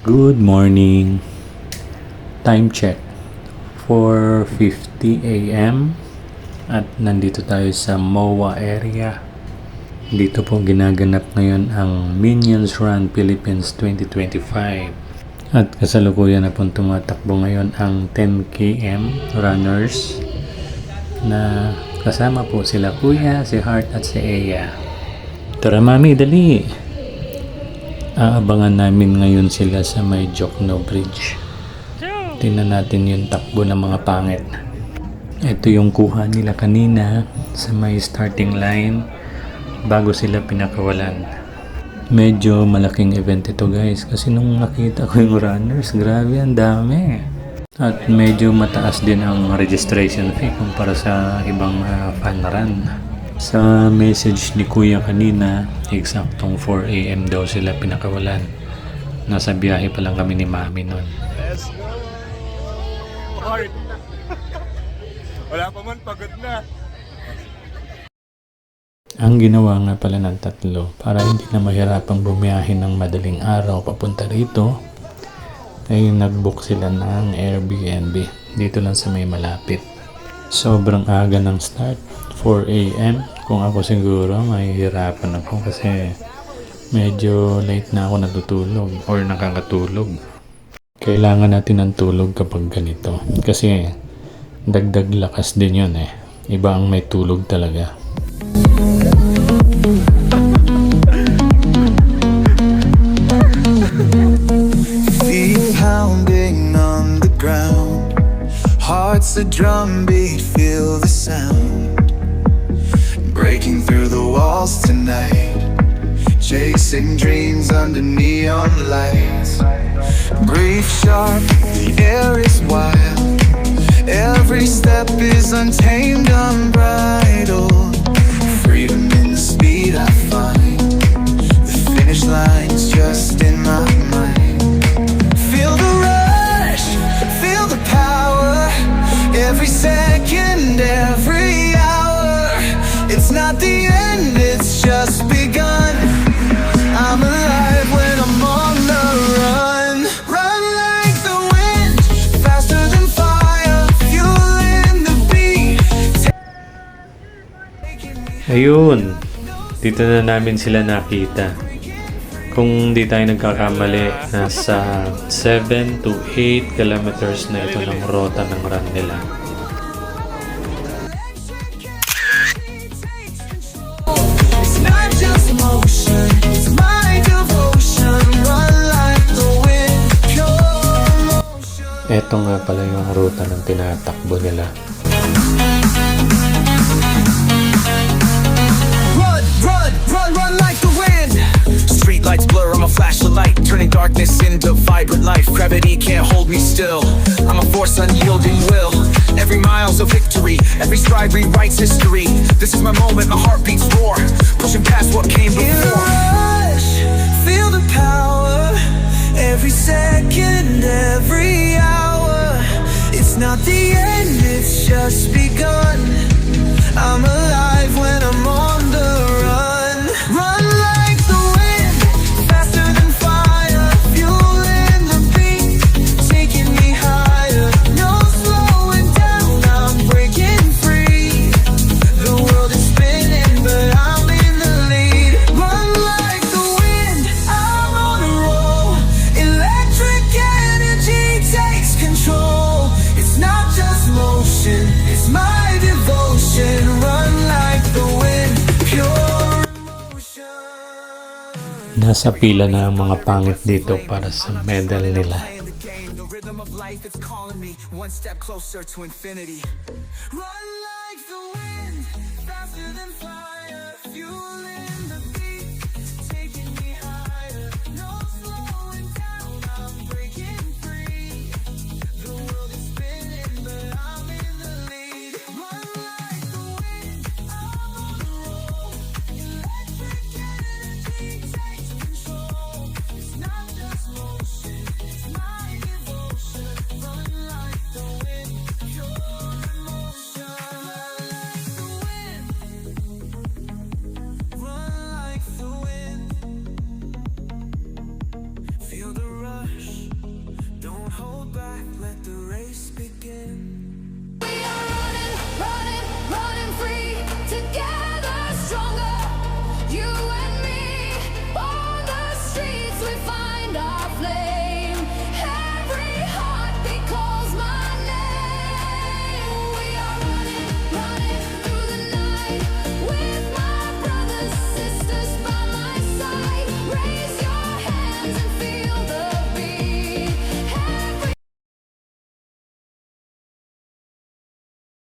Good morning. Time check. 4:50 a.m. At nandito tayo sa MOA area. Dito po ginaganap ngayon ang Minions Run Philippines 2025. At kasalukuyan na pong tumatakbo ngayon ang 10 km runners na kasama po sila Kuya, si Heart at si Eya. Tara mami, dali! Aabangan namin ngayon sila sa may Jokno Bridge. Tingnan natin yung takbo ng mga pangit. Ito yung kuha nila kanina sa may starting line bago sila pinakawalan. Medyo malaking event ito guys kasi nung nakita ko yung runners, grabe ang dami. At medyo mataas din ang registration fee kumpara sa ibang fun run. Sa message ni Kuya kanina, eksaktong 4 a.m. daw sila pinakawalan. Nasa biyahe pa lang kami ni Mami nun. Let's go! Hard! Wala pa man, pagod na. Ang ginawa nga pala ng tatlo, para hindi na mahirapang bumiyahe ng madaling araw papunta rito, ay nag-book sila ng Airbnb dito lang sa may malapit. Sobrang aga ng start, 4 a.m. Kung ako siguro, mahihirapan ako kasi medyo late na ako natutulog or nakakatulog. Kailangan natin ng tulog kapag ganito kasi dagdag lakas din yun eh. Iba ang may tulog talaga. Feet pounding on the ground, heart's a drumbeat, feel the sound. Breaking through the walls tonight, chasing dreams under neon lights. Breathe sharp, the air is wild, every step is untamed, unbridled. Freedom in the speed I find, the finish line's just in my mind. Feel the rush, feel the power, every second, every hour. It's not the end, it's just begun. I'm alive when I'm on the run. Run like the wind, faster than fire, fueling the beat. Ayun, dito na namin sila nakita. Kung di tayo nagkakamali, nasa 7 to 8 kilometers na ito ng rota ng run nila. It's not just motion, it's my devotion. Run like the wind, pure emotion. Ito nga pala yung ruta ng tinatakbo nila. Run, run, run, run like the wind. Street lights blur, I'm a flash of light, turning darkness into vibrant life. Gravity can't hold me still, I'm a force unyielding will. Every mile's a victory, every stride rewrites history. This is my moment, my heart beats roar, pushing past what came before. Rush, feel the power, every second, every hour. It's not the end, it's just begun. I'm alive when I'm on the run. Run like the wind, faster than fire, fueling the beat, taking me higher. No slowing down, I'm breaking free. The world is spinning, but I'm in the lead. Run like the wind, I'm on a roll. Electric energy takes control. It's not just motion, it's my devotion. Run like the wind, pure emotion. Nasa pila na ang mga pangit dito para sa medal nila. Playing the game, the rhythm of life, it's calling me one step closer to infinity. Run